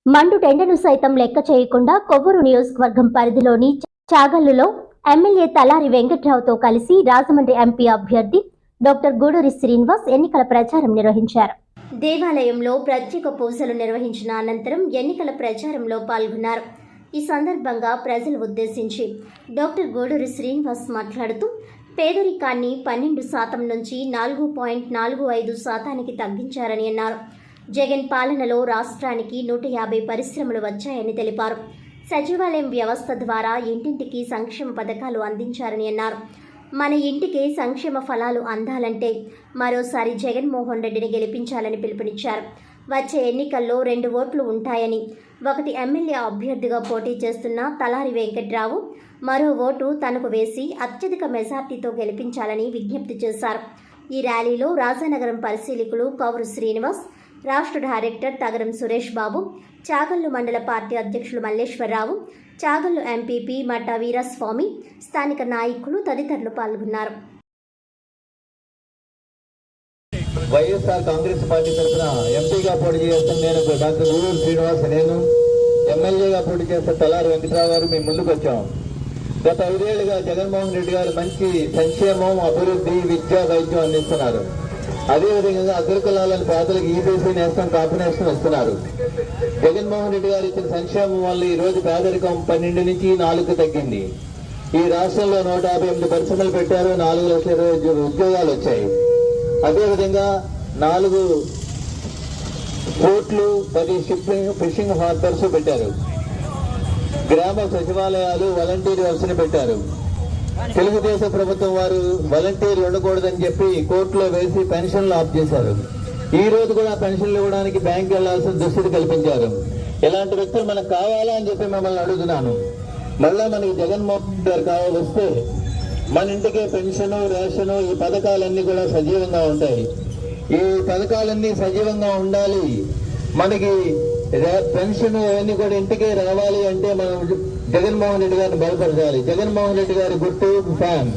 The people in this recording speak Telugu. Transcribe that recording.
మండు టెండను సైతం లెక్క చేయకుండా కొవ్వూరు నియోజకవర్గం పరిధిలోని చాగల్లులో ఎమ్మెల్యే తలారి వెంకట్రావుతో కలిసి రాజమండ్రి ఎంపీ అభ్యర్థి డాక్టర్ గూడూరి శ్రీనివాస్ ఎన్నికల ప్రచారం నిర్వహించారు. దేవాలయంలో ప్రత్యేక పూజలు నిర్వహించిన అనంతరం ఎన్నికల ప్రచారంలో పాల్గొన్నారు. ఈ సందర్భంగా ప్రజలు ఉద్దేశించి డాక్టర్ గూడూరి శ్రీనివాస్ మాట్లాడుతూ పేదరికాన్ని 12% నుంచి 4.45% తగ్గించారని అన్నారు. జగన్ పాలనలో రాష్ట్రానికి 150 పరిశ్రమలు వచ్చాయని తెలిపారు. సచివాలయం వ్యవస్థ ద్వారా ఇంటింటికి సంక్షేమ పథకాలు అందించారని అన్నారు. మన ఇంటికి సంక్షేమ ఫలాలు అందాలంటే మరోసారి జగన్మోహన్ రెడ్డిని గెలిపించాలని పిలుపునిచ్చారు. వచ్చే ఎన్నికల్లో 2 ఓట్లు ఉంటాయని, ఒకటి ఎమ్మెల్యే అభ్యర్థిగా పోటీ చేస్తున్న తలారి వెంకట్రావు, మరో ఓటు తనకు వేసి అత్యధిక మెజార్టీతో గెలిపించాలని విజ్ఞప్తి చేశారు. ఈ ర్యాలీలో రాజానగరం పరిశీలకులు కౌరు శ్రీనివాస్, రాష్ట్ర డైరెక్టర్ తగరం సురేష్ బాబు, చాగల్లు మండల పార్టీ అధ్యక్షులు మల్లేశ్వరరావు, చాగల్లు ఎంపీపీ మట్ట వీరస్వామి, స్థానిక నాయకులు తదితరులు పాల్గొన్నారు. వైఎస్ఆర్ కాంగ్రెస్ పార్టీ తరఫున ఎంపీగా పోటీ చేస్తున్న నేను డాక్టర్ గూడూరి శ్రీనివాస్, నేను ఎమ్మెల్యేగా పోటీ చేస్తున్న తలారి వెంకట్రావు గారు మేము ముందుకు వచ్చాం. గత 5 ఏళ్లుగా జగన్మోహన్ రెడ్డి గారు మంచి సంక్షేమం, అభివృద్ధి, విద్య, వైద్యం అందిస్తున్నారు. అదేవిధంగా అగ్రకులాలను పేదలకు ఈబీసీ నేస్తం, కాపు నేస్తం ఇస్తున్నారు. జగన్మోహన్ రెడ్డి గారు ఇచ్చిన సంక్షేమం వల్ల ఈ రోజు పేదరికం 12 నుంచి 4 తగ్గింది. ఈ రాష్ట్రంలో 158 పరిశ్రమలు పెట్టారు, 4,20,000 ఉద్యోగాలు వచ్చాయి. అదేవిధంగా 4 పోర్ట్లు, 10 ఫిషింగ్ హార్బర్స్ పెట్టారు. గ్రామ సచివాలయాలు, వాలంటీర్ వ్యవస్థను పెట్టారు. తెలుగుదేశం ప్రభుత్వం వారు వాలంటీర్లు ఉండకూడదని చెప్పి కోర్టులో వేసి పెన్షన్లు ఆఫ్ చేశారు. ఈ రోజు కూడా పెన్షన్లు ఇవ్వడానికి బ్యాంక్ వెళ్లాల్సిన దుస్థితి కల్పించారు. ఇలాంటి వ్యక్తులు మనకు కావాలా అని చెప్పి మిమ్మల్ని అడుగుతున్నాను. మళ్ళా మనకి జగన్మోహన్ గారు వస్తే మన ఇంటికి పెన్షన్, రేషన్, ఈ పథకాలన్నీ కూడా సజీవంగా ఉంటాయి. ఈ పథకాలన్నీ సజీవంగా ఉండాలి. మనకి పెన్షన్ అవన్నీ కూడా ఇంటికి రావాలి అంటే మనం జగన్మోహన్ రెడ్డి గారిని బలపరచాలి. జగన్మోహన్ రెడ్డి గారి గుర్తు ఫ్యాన్.